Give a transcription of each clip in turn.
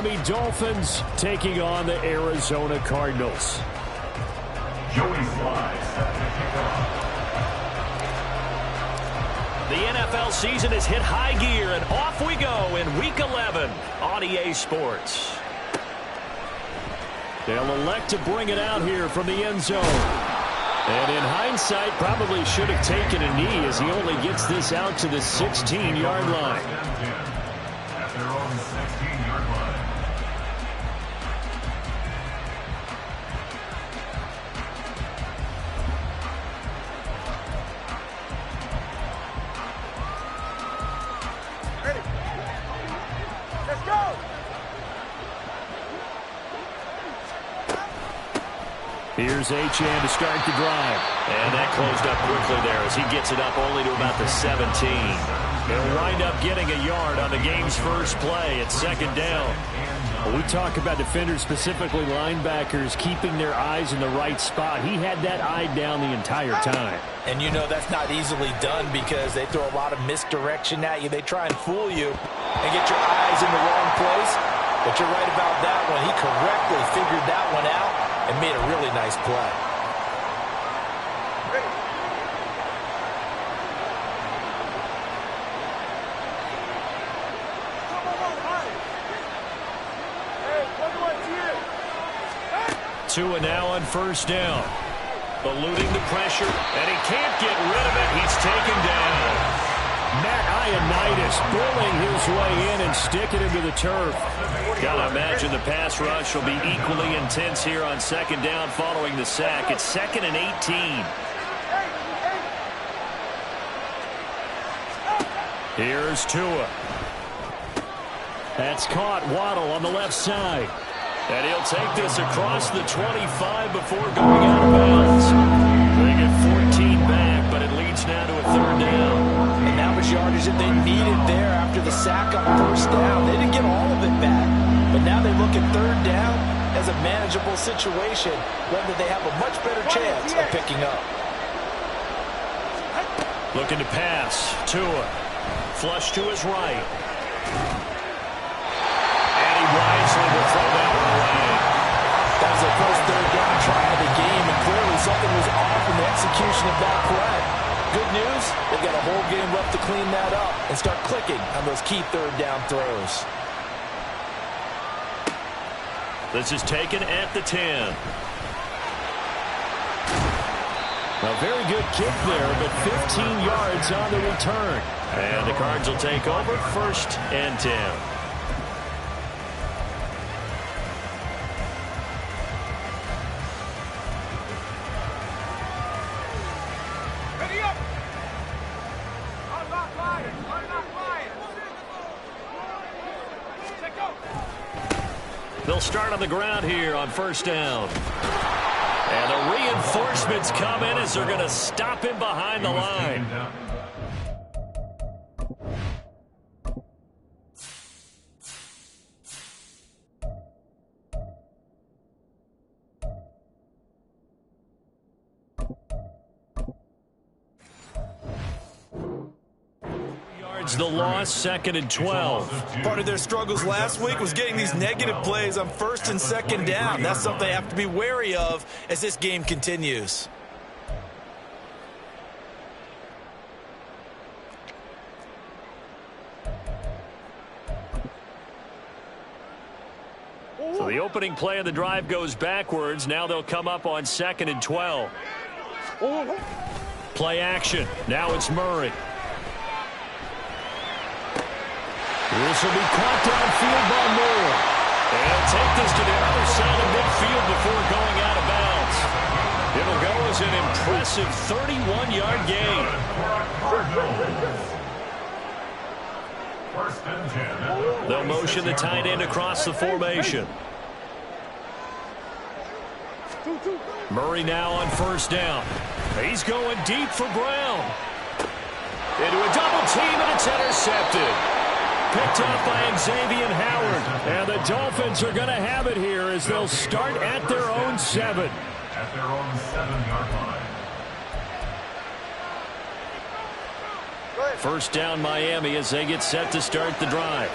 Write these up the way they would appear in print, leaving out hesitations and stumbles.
Miami Dolphins taking on the Arizona Cardinals. Joey Slides at the kickoff. The NFL season has hit high gear, and off we go in Week 11 on EA Sports. They'll elect to bring it out here from the end zone. And in hindsight, probably should have taken a knee as he only gets this out to the 16-yard line. At their own 16-yard line. Here's Achane to start the drive. And that closed up quickly there as he gets it up only to about the 17. They'll wind up getting a yard on the game's first play at second down. Well, we talk about defenders, specifically linebackers, keeping their eyes in the right spot. He had that eye down the entire time. And you know that's not easily done because they throw a lot of misdirection at you. They try and fool you and get your eyes in the wrong place. But you're right about that one. He correctly figured that one out and made a really nice play. Tua now on first down. Eluding the pressure, and he can't get rid of it. He's taken down. Matt Ioannidis bullying his way in and sticking him to the turf. Gotta imagine the pass rush will be equally intense here on second down following the sack. It's 2nd and 18. Here's Tua. That's caught. Waddle on the left side. And he'll take this across the 25 before going out of bounds. They get 14 back, but it leads now to a third down. And that was yardage that they needed there after the sack on first down. They didn't get all of it back, but now they look at third down as a manageable situation, whether they have a much better chance of picking up. Looking to pass. Tua. Flush to his right. And he wisely will throw that one away. That was the first third down try of the game, and clearly something was off in the execution of that play. Good news, they've got a whole game left to clean that up and start clicking on those key third down throws. This is taken at the 10. A very good kick there, but 15 yards on the return. And the Cards will take over 1st and 10. They'll start on the ground here on first down. And the reinforcements come in as they're going to stop him behind the line. The loss, 2nd and 12. Part of their struggles last week was getting these negative plays on 1st and 2nd down. That's something they have to be wary of as this game continues. So the opening play of the drive goes backwards. Now they'll come up on 2nd and 12. Play action. Now it's Murray. This will be caught downfield by Moore. They'll take this to the other side of midfield before going out of bounds. It'll go as an impressive 31-yard gain. They'll motion the tight end across the formation. Murray now on first down. He's going deep for Brown. Into a double team, and it's intercepted. Picked up by Xavier Howard. And the Dolphins are going to have it here as they'll start at their own 7. At their own 7-yard line. First down Miami as they get set to start the drive.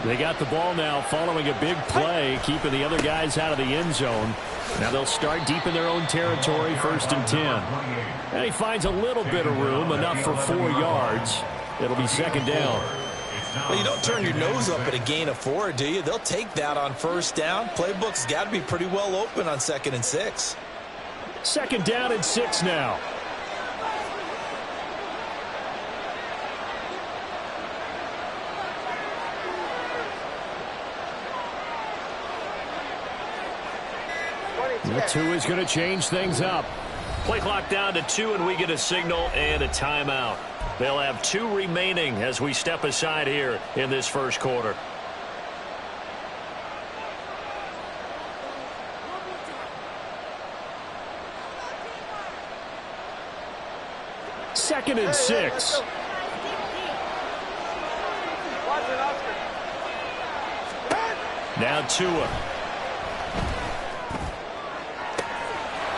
They got the ball now following a big play, keeping the other guys out of the end zone. Now they'll start deep in their own territory, 1st and 10. And he finds a little bit of room, enough for 4 yards. It'll be 2nd down. Well, you don't turn your nose up at a gain of 4, do you? They'll take that on 1st down. Playbook's got to be pretty well open on 2nd and 6. 2nd down and 6 now. The 2 is going to change things up. Play clock down to 2, and we get a signal and a timeout. They'll have 2 remaining as we step aside here in this 1st quarter. Second and 6. Now Tua.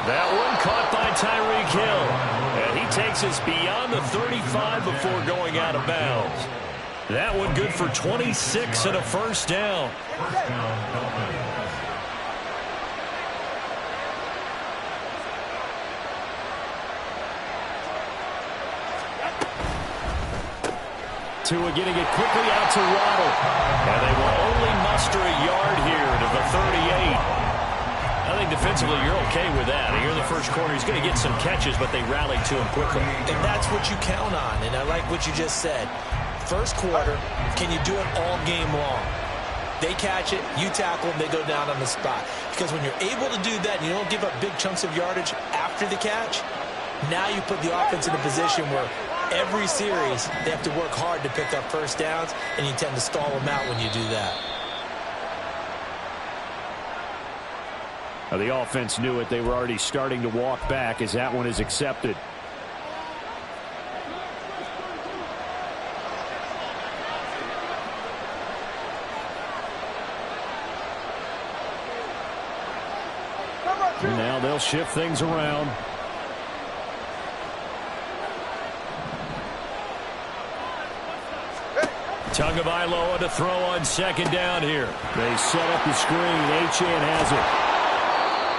That one caught by Tyreek Hill. And he takes us beyond the 35 before going out of bounds. That one good for 26 and a 1st down. Tua getting it quickly out to Waddle. And they will only muster a yard here to the 38. I think defensively you're okay with that. Here in the 1st quarter, he's going to get some catches, but they rallied to him quickly. And that's what you count on, and I like what you just said. 1st quarter, can you do it all game long? They catch it, you tackle them, they go down on the spot. Because when you're able to do that and you don't give up big chunks of yardage after the catch, now you put the offense in a position where every series they have to work hard to pick up 1st downs, and you tend to stall them out when you do that. The offense knew it. They were already starting to walk back as that one is accepted. And now they'll shift things around. Tagovailoa to throw on 2nd down here. They set up the screen. Achane has it.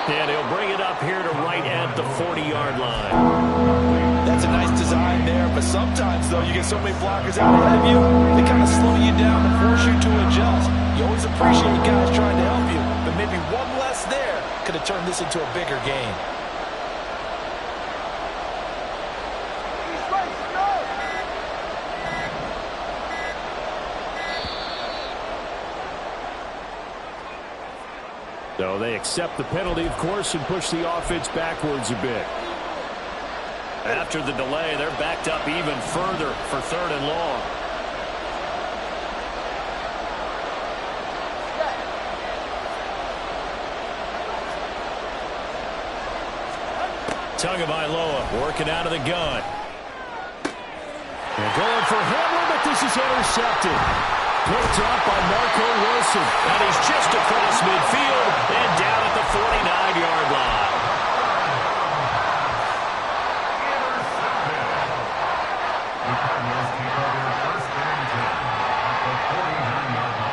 And he'll bring it up here to right at the 40-yard line. That's a nice design there, but sometimes, though, you get so many blockers out ahead of you, they kind of slow you down and force you to adjust. You always appreciate guys trying to help you, but maybe one less there could have turned this into a bigger game. So they accept the penalty, of course, and push the offense backwards a bit. After the delay, they're backed up even further for 3rd and long. Tagovailoa working out of the gun. They're going for Hamlin, but this is intercepted. Picked up by Marco Wilson. And he's just across midfield and down at the 49-yard line. The Cardinals take over 1st and 10 at the 49-yard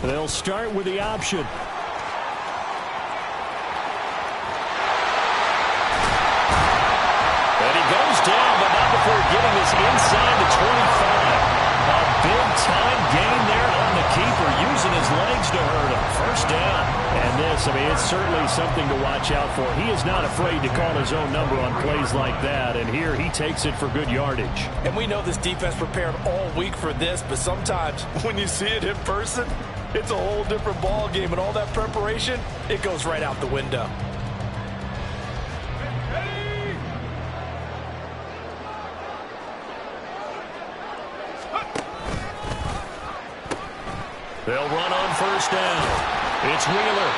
line. They'll start with the option. Down, but not before getting this inside the 25. A big-time gain there on the keeper, using his legs to hurt him. 1st down. And this, I mean, it's certainly something to watch out for. He is not afraid to call his own number on plays like that, and here he takes it for good yardage. And we know this defense prepared all week for this, but sometimes when you see it in person, it's a whole different ball game, and all that preparation, it goes right out the window. They'll run on 1st down. It's Wheeler.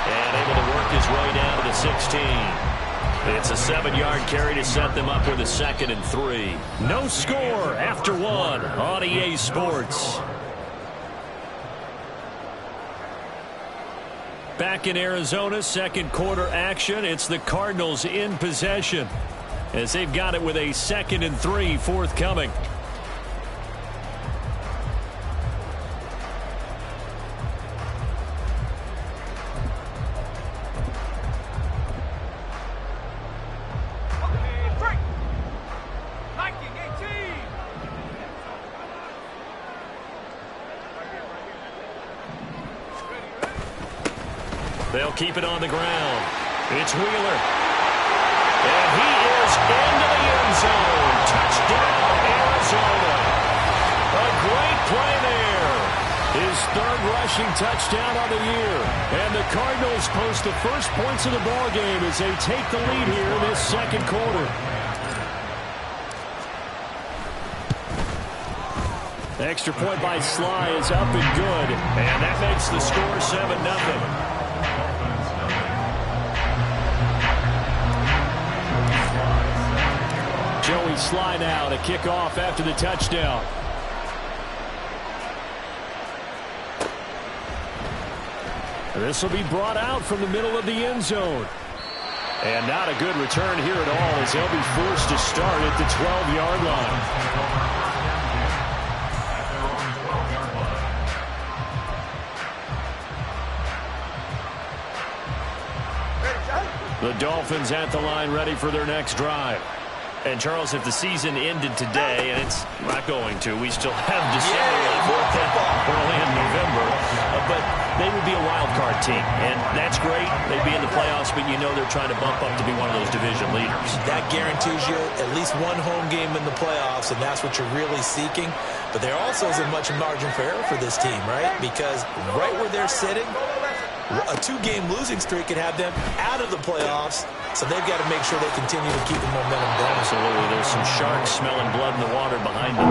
And able to work his way down to the 16. It's a 7-yard carry to set them up with a 2nd and 3. No score after 1 on EA Sports. Back in Arizona, second quarter action. It's the Cardinals in possession as they've got it with a 2nd and 3 forthcoming. They'll keep it on the ground. It's Wheeler. And he is into the end zone. Touchdown, Arizona. A great play there. His 3rd rushing touchdown on the year. And the Cardinals post the first points of the ballgame as they take the lead here in this 2nd quarter. The extra point by Sly is up and good. And that makes the score 7-0. Joey Sly now to kick off after the touchdown. This will be brought out from the middle of the end zone. And not a good return here at all as they'll be forced to start at the 12-yard line. The Dolphins at the line ready for their next drive. And, Charles, if the season ended today, and it's not going to, we still have December early in November, but they would be a wild card team. And that's great. They'd be in the playoffs, but you know they're trying to bump up to be one of those division leaders. That guarantees you at least one home game in the playoffs, and that's what you're really seeking. But there also is a much margin for error for this team, right? Because right where they're sitting, a 2-game losing streak could have them out of the playoffs, so they've got to make sure they continue to keep the momentum going. Absolutely. There's some sharks smelling blood in the water behind them.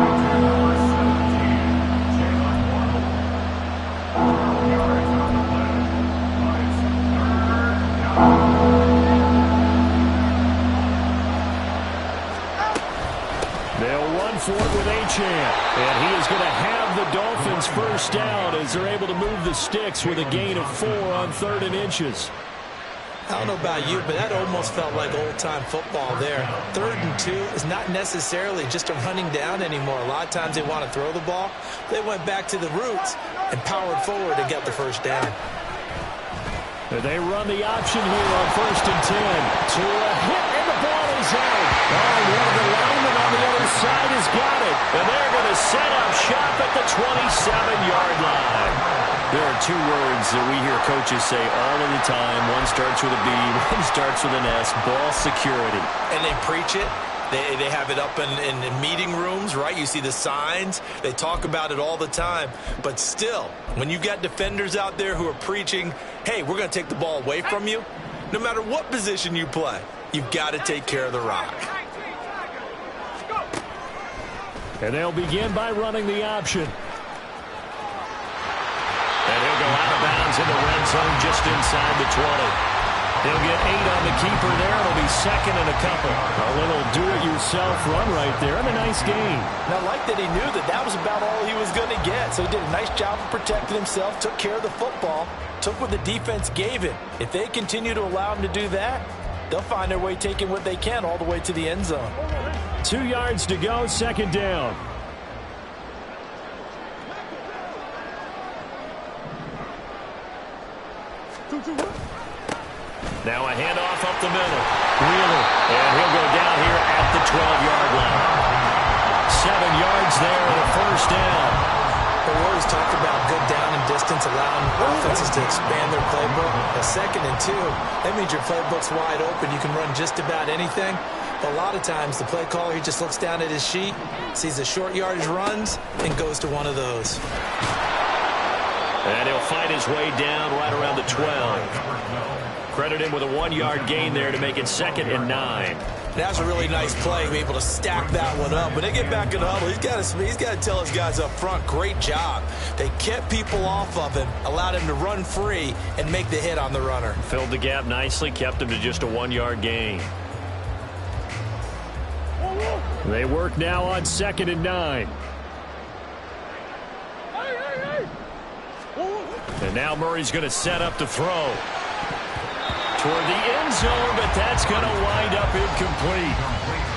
They'll run for it with Achane. And he is going to have the Dolphins first down as they're able to move the sticks with a gain of 4 on 3rd and inches. I don't know about you, but that almost felt like old-time football there. 3rd and 2 is not necessarily just a running down anymore. A lot of times they want to throw the ball. They went back to the roots and powered forward to get the first down. They run the option here on 1st and 10. To a hit, and the ball is out. Oh, one of the linemen on the other side has got it. And they're going to set up shop at the 27-yard line. There are 2 words that we hear coaches say all of the time. One starts with a B, one starts with an S, ball security. And they preach it. They have it up in meeting rooms, right? You see the signs. They talk about it all the time. But still, when you got defenders out there who are preaching, hey, we're going to take the ball away from you, no matter what position you play, you've got to take care of the rock. And they'll begin by running the option. And he'll go out of bounds in the red zone just inside the 20. He'll get 8 on the keeper there. It'll be 2nd and a couple. A little do-it-yourself run right there and a nice gain. And I like that he knew that that was about all he was going to get. So he did a nice job of protecting himself, took care of the football, took what the defense gave him. If they continue to allow him to do that, they'll find their way taking what they can all the way to the end zone. 2 yards to go, 2nd down. Now a handoff up the middle. Wheeler. And he'll go down here at the 12-yard line. 7 yards there and a first down. We always talked about good down and distance, allowing offenses to expand their playbook. A 2nd and 2, that means your playbook's wide open. You can run just about anything. But a lot of times, the play caller, he just looks down at his sheet, sees the short yardage runs, and goes to one of those. And he'll fight his way down right around the 12. Credit him with a 1-yard gain there to make it 2nd and 9. That's a really nice play, be able to stack that one up. When they get back in the huddle, he's got to tell his guys up front, great job. They kept people off of him, allowed him to run free and make the hit on the runner. Filled the gap nicely, kept him to just a 1-yard gain. They work now on 2nd and 9. And now Murray's going to set up to throw. Toward the end zone, but that's going to wind up incomplete.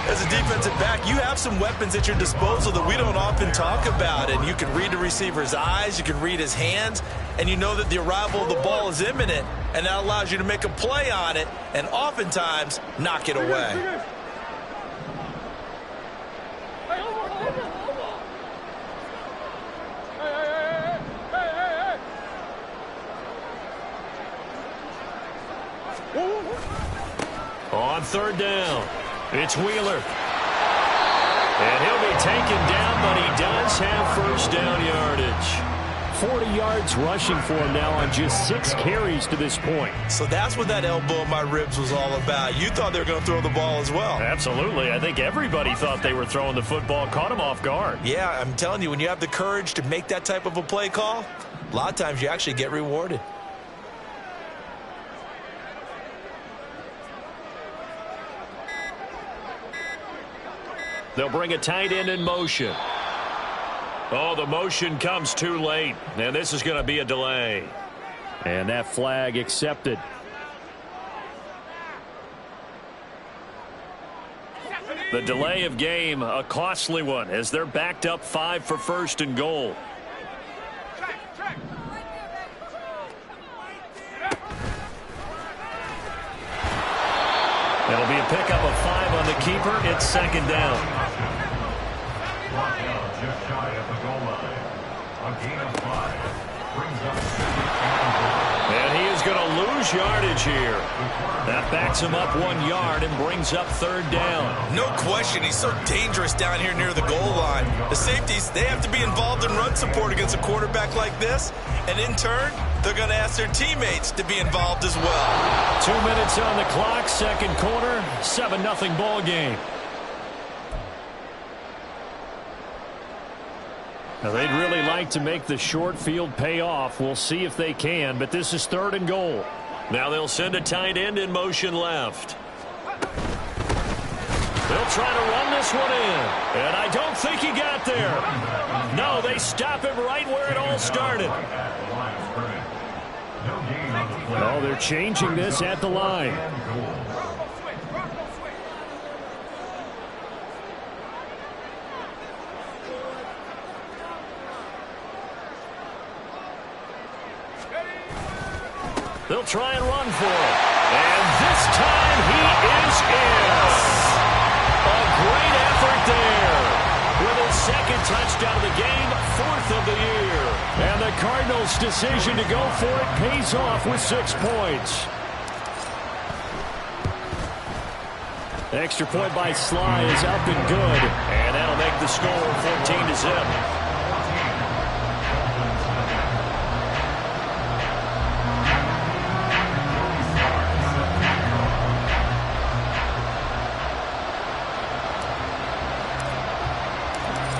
As a defensive back, you have some weapons at your disposal that we don't often talk about. And you can read the receiver's eyes, you can read his hands, and you know that the arrival of the ball is imminent, and that allows you to make a play on it and oftentimes knock it away. On third down, it's Wheeler. And he'll be taken down, but he does have first down yardage. 40 yards rushing for him now on just 6 carries to this point. So that's what that elbow in my ribs was all about. You thought they were going to throw the ball as well. Absolutely. I think everybody thought they were throwing the football, caught him off guard. Yeah, I'm telling you, when you have the courage to make that type of a play call, a lot of times you actually get rewarded. They'll bring a tight end in motion. Oh, the motion comes too late, and this is going to be a delay. And that flag accepted. The delay of game, a costly one, as they're backed up 5 for first and goal. That'll be a pickup of 5 on the keeper. It's second down. Just shy of the goal line. A gain of 5. Brings up and he is going to lose yardage here. That backs him up 1 yard and brings up third down. No question, he's so dangerous down here near the goal line. The safeties, they have to be involved in run support against a quarterback like this. And in turn, they're going to ask their teammates to be involved as well. 2 minutes on the clock, second quarter, 7-0 ball game. Now, they'd really like to make the short field pay off. We'll see if they can, but this is third and goal. Now they'll send a tight end in motion left. They'll try to run this one in, and I don't think he got there. No, they stop him right where it all started. Oh, they're changing this at the line. They'll try and run for it. And this time he is in. A great effort there. With his second touchdown of the game, 4th of the year. And the Cardinals' decision to go for it pays off with 6 points. Extra point by Sly is up and good. And that'll make the score 14-0.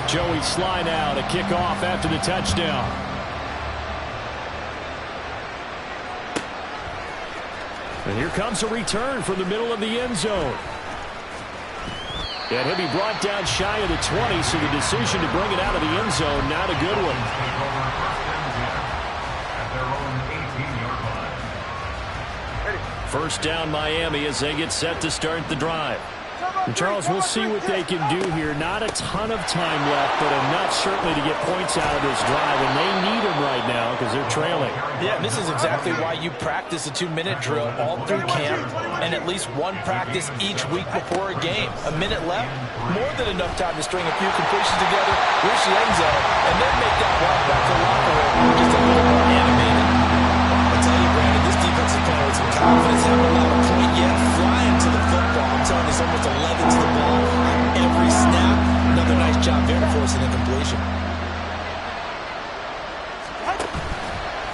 Joey Sly now to kick off after the touchdown. And here comes a return from the middle of the end zone. And he'll be brought down shy of the 20, so the decision to bring it out of the end zone, not a good one. First down Miami as they get set to start the drive. And Charles, we'll see what they can do here. Not a ton of time left, but enough certainly to get points out of this drive, and they need them right now because they're trailing. Yeah, and this is exactly why you practice a 2-minute drill all through camp and at least one practice each week before a game. A minute left, more than enough time to string a few completions together, reach the end zone, and then make that walk back to the locker room just a little more animated. I'll tell you, Brandon, this defense is playing with some confidence. Haven't allowed a point yet. Flying to the football. I'm telling you, it's almost 11 to the ball. Every snap, another nice job there to force an incompletion.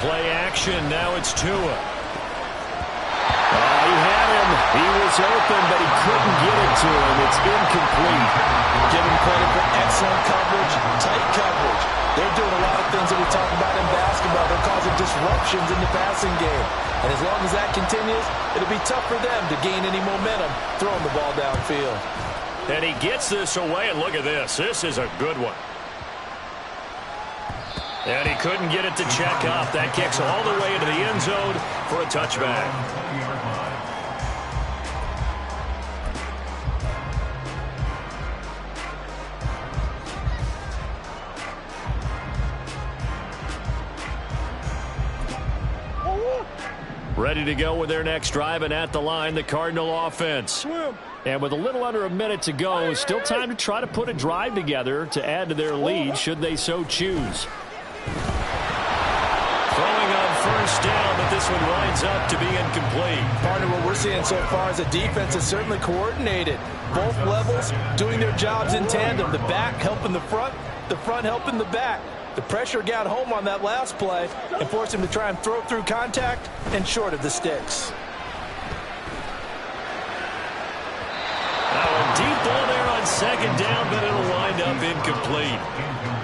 Play action. Now it's Tua. He had him. He was open, but he couldn't get it to him. It's incomplete. Give him credit for excellent coverage, tight coverage. They're doing a lot of things that we talk about in basketball. They're causing disruptions in the passing game. And as long as that continues, it'll be tough for them to gain any momentum throwing the ball downfield. And he gets this away, and look at this. This is a good one. And he couldn't get it to check up. That kicks all the way into the end zone for a touchback. Ready to go with their next drive, and at the line, the Cardinal offense. And with a little under a minute to go, still time to try to put a drive together to add to their lead should they so choose. Throwing on first down, but this one winds up to be incomplete. Partner, what we're seeing so far is the defense is certainly coordinated. Both levels doing their jobs in tandem. The back helping the front helping the back. The pressure got home on that last play and forced him to try and throw through contact and short of the sticks. Now a deep ball there on second down, but it'll wind up incomplete.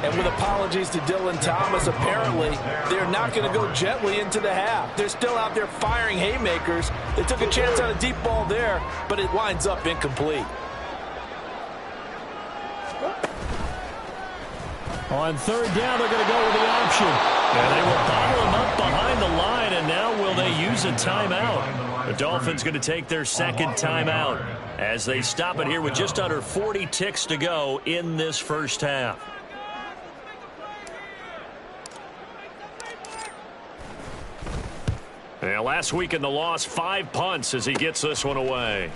And with apologies to Dylan Thomas, apparently they're not going to go gently into the half. They're still out there firing haymakers. They took a chance on a deep ball there, but it winds up incomplete. On third down, they're going to go with the option. And they will bottle him up behind the line, and now will they use a timeout? The Dolphins going to take their second timeout as they stop it here with just under 40 ticks to go in this first half. And last week in the loss, 5 punts as he gets this one away.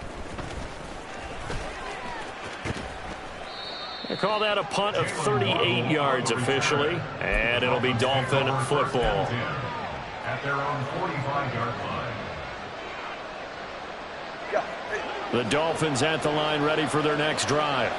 They call that a punt of 38 yards officially, and it'll be Dolphin football. At their own 45-yard line. The Dolphins at the line ready for their next drive.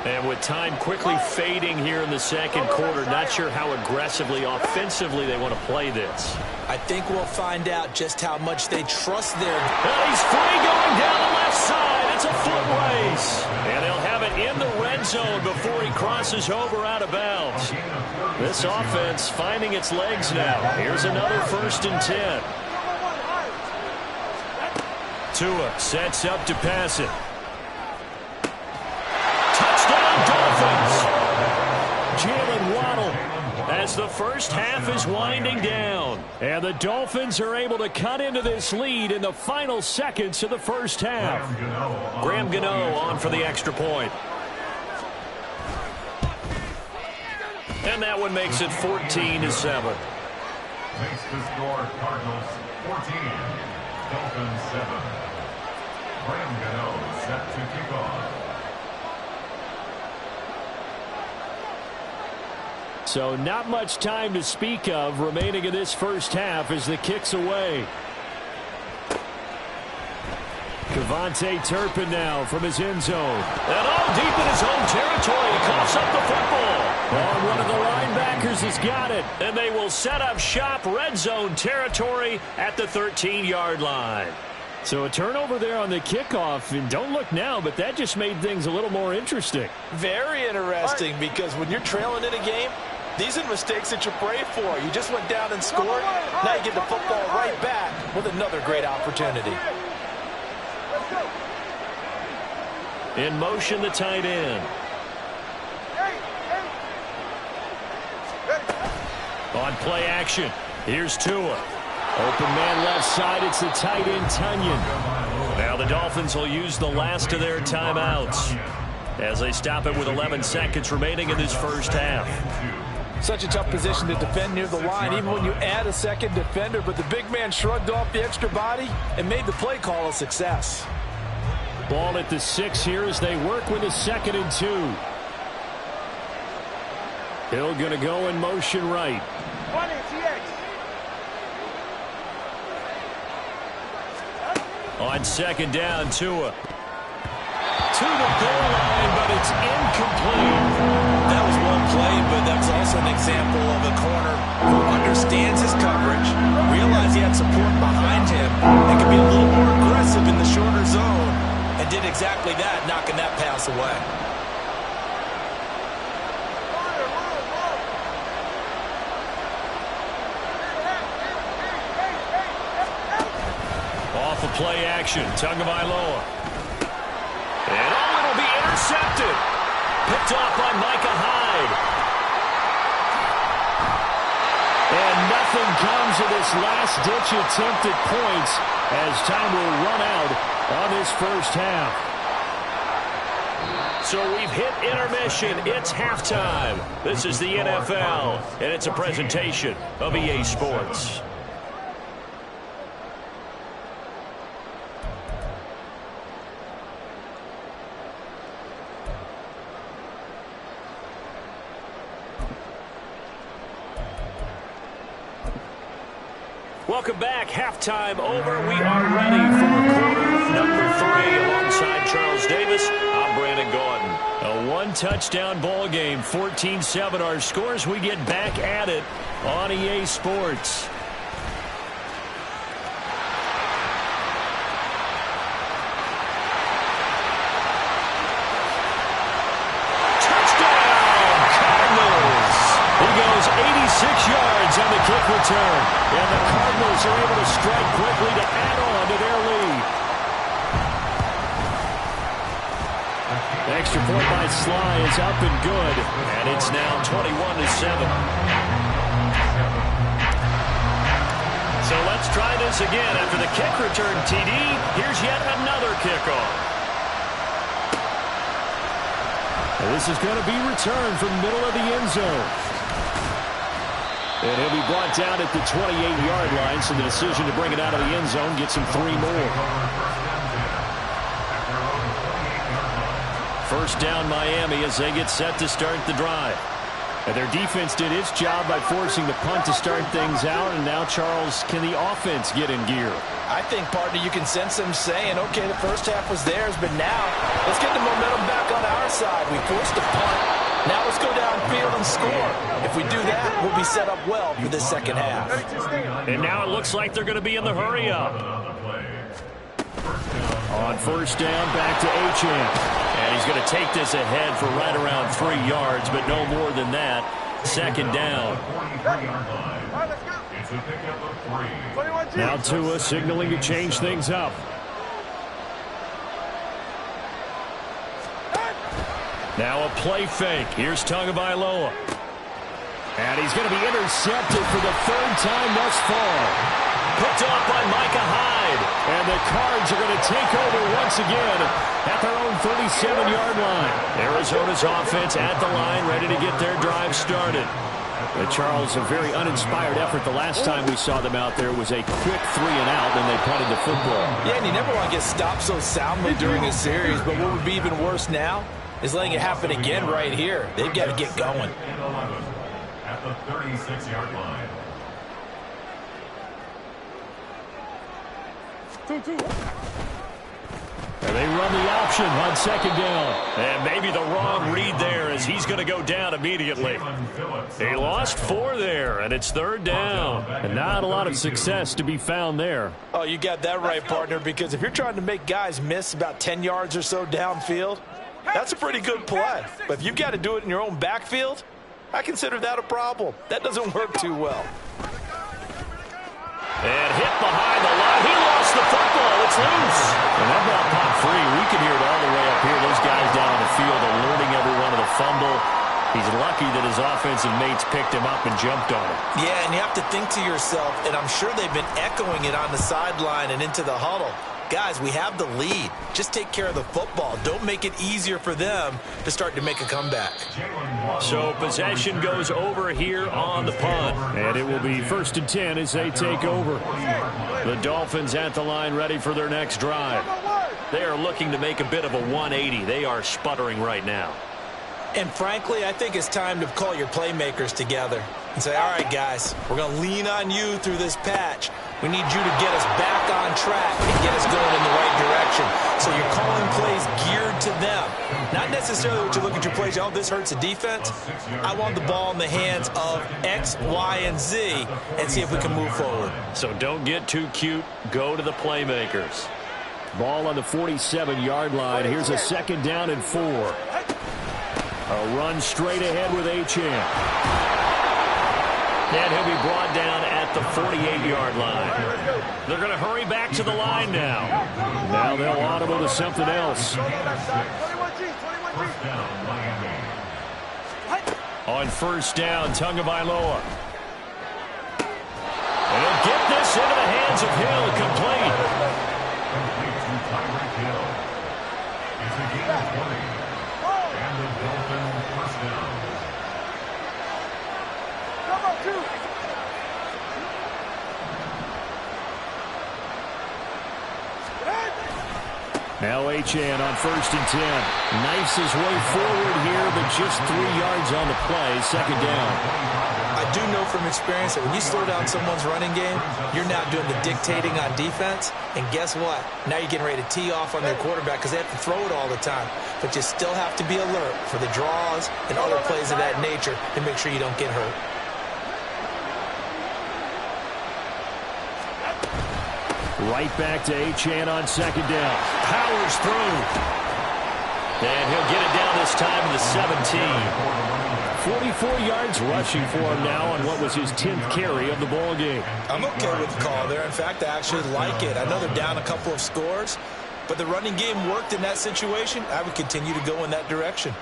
And with time quickly fading here in the second quarter, not sure how aggressively, offensively they want to play this. I think we'll find out just how much they trust their... Well, he's free going down the left side. It's a foot race. And they'll have it in the red zone before he crosses over out of bounds. This offense finding its legs now. Here's another 1st and 10. Tua sets up to pass it. Touchdown, Dolphins. Jalen Waddle as the first half is winding down. And the Dolphins are able to cut into this lead in the final seconds of the first half. Graham Gano on for the extra point. And that one makes it 14-7. Makes the score Cardinals 14, Dolphins 7. Graham Gano set to kick off. So not much time to speak of remaining in this first half as the kick's away. Kevontae Turpin now from his end zone. And all deep in his own territory. He coughs up the football. And one of the linebackers has got it. And they will set up shop red zone territory at the 13-yard line. So a turnover there on the kickoff. And don't look now, but that just made things a little more interesting. Very interesting, because when you're trailing in a game, these are the mistakes that you pray for. You just went down and scored. Now you get the football right back with another great opportunity. In motion, the tight end. On play action, here's Tua. Open man left side, it's the tight end, Tunyon. Now the Dolphins will use the last of their timeouts as they stop it with 11 seconds remaining in this first half. Such a tough position to defend near the line, even when you add a second defender, but the big man shrugged off the extra body and made the play call a success. Ball at the 6 here as they work with a 2nd and 2. Hill going to go in motion right. On 2nd down, Tua. To the goal line, but it's incomplete. That was one play, but that's also an example of a corner who understands his coverage, realized he had support behind him, and can be a little more aggressive in the shorter zone, and did exactly that, knocking that pass away. Off of play action, Tagovailoa. And it'll be intercepted. Picked off by Micah Hyde. Nothing comes of this last-ditch attempt at points as time will run out on this first half. So we've hit intermission. It's halftime. This is the NFL, and it's a presentation of EA Sports. Welcome back. Halftime over. We are ready for quarter number 3 alongside Charles Davis. I'm Brandon Gordon. A one-touchdown ball game, 14-7 our scores. We get back at it on EA Sports. He goes 86 yards on the kick return. And the Cardinals are able to strike quickly to add on to their lead. The extra point by Sly is up and good. And it's now 21-7. So let's try this again. After the kick return, TD, here's yet another kickoff. And this is going to be returned from the middle of the end zone. And he'll be brought down at the 28-yard line, so the decision to bring it out of the end zone gets him 3 more. First down Miami as they get set to start the drive. And their defense did its job by forcing the punt to start things out. And now, Charles, can the offense get in gear? I think, partner, you can sense them saying, okay, the first half was theirs, but now let's get the momentum back on our side. We forced a punt. Now let's go downfield and score. If we do that, we'll be set up well for this second half. And now it looks like they're going to be in the hurry-up. On first down, back to Achane. And he's going to take this ahead for right around 3 yards, but no more than that. Second down. Now Tua signaling to change things up. Now a play fake. Here's Tagovailoa. And he's going to be intercepted for the 3rd time thus far. Picked off by Micah Hyde. And the Cards are going to take over once again at their own 37-yard line. Arizona's offense at the line, ready to get their drive started. Charles, a very uninspired effort. The last time we saw them out there was a quick 3-and-out, and they punted the football. Yeah, and you never want to get stopped so soundly during a series, but what would be even worse now is letting it happen again right here. They've got to get going. At the 36-yard line. And they run the option on second down. And maybe the wrong read there as he's going to go down immediately. He lost 4 there, and it's 3rd down. And not a lot of success to be found there. Oh, you got that right, partner, because if you're trying to make guys miss about 10 yards or so downfield, that's a pretty good play. But if you've got to do it in your own backfield, I consider that a problem. That doesn't work too well. And hit behind the line. He lost the football. It's loose. And that ball popped free. We can hear it all the way up here. Those guys down on the field alerting everyone of the fumble. He's lucky that his offensive mates picked him up and jumped on him. Yeah, and you have to think to yourself, and I'm sure they've been echoing it on the sideline and into the huddle. Guys, we have the lead. Just take care of the football. Don't make it easier for them to start to make a comeback. So possession goes over here on the punt. And it will be 1st and 10 as they take over. The Dolphins at the line ready for their next drive. They are looking to make a bit of a 180. They are sputtering right now. And frankly, I think it's time to call your playmakers together and say, all right, guys, we're going to lean on you through this patch. We need you to get us back on track and get us going in the right direction. So you're calling plays geared to them. Not necessarily what you look at your plays, oh, this hurts the defense. I want the ball in the hands of X, Y, and Z and see if we can move forward. So don't get too cute. Go to the playmakers. Ball on the 47-yard line. Here's a 2nd down and 4. A run straight ahead with Achane. And he'll be brought down at the 48-yard line. They're going to hurry back to the line now. Now they'll audible to something else. On first down, Tagovailoa. get this into the hands of Hill. Complete. Complete to Tyreek Hill. It's a gain of 20. And the Dolphins first down. Now Achane on 1st and 10. Knifes his way forward here, but just 3 yards on the play. Second down. I do know from experience that when you slow down someone's running game, you're now doing the dictating on defense. And guess what? Now you're getting ready to tee off on their quarterback because they have to throw it all the time. But you still have to be alert for the draws and other plays of that nature and make sure you don't get hurt. Right back to Achane on 2nd down. Powers through. And he'll get it down this time to the 17. 44 yards rushing for him now on what was his 10th carry of the ball game. I'm okay with the call there. In fact, I actually like it. I know they're down a couple of scores, but the running game worked in that situation. I would continue to go in that direction.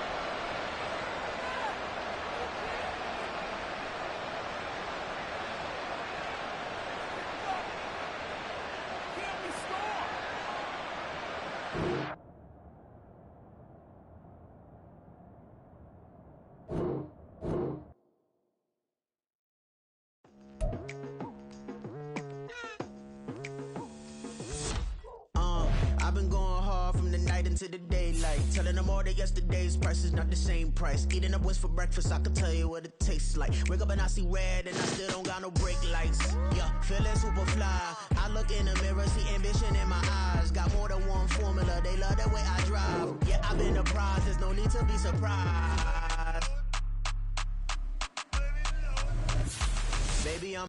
I've been going hard from the night into the daylight, telling them all that yesterday's price is not the same price. Eating up what's for breakfast, I can tell you what it tastes like. Wake up and I see red and I still don't got no brake lights. Yeah, feeling super fly. I look in the mirror, see ambition in my eyes. Got more than one formula, they love the way I drive. Yeah, I've been a prize, there's no need to be surprised. Baby, I'm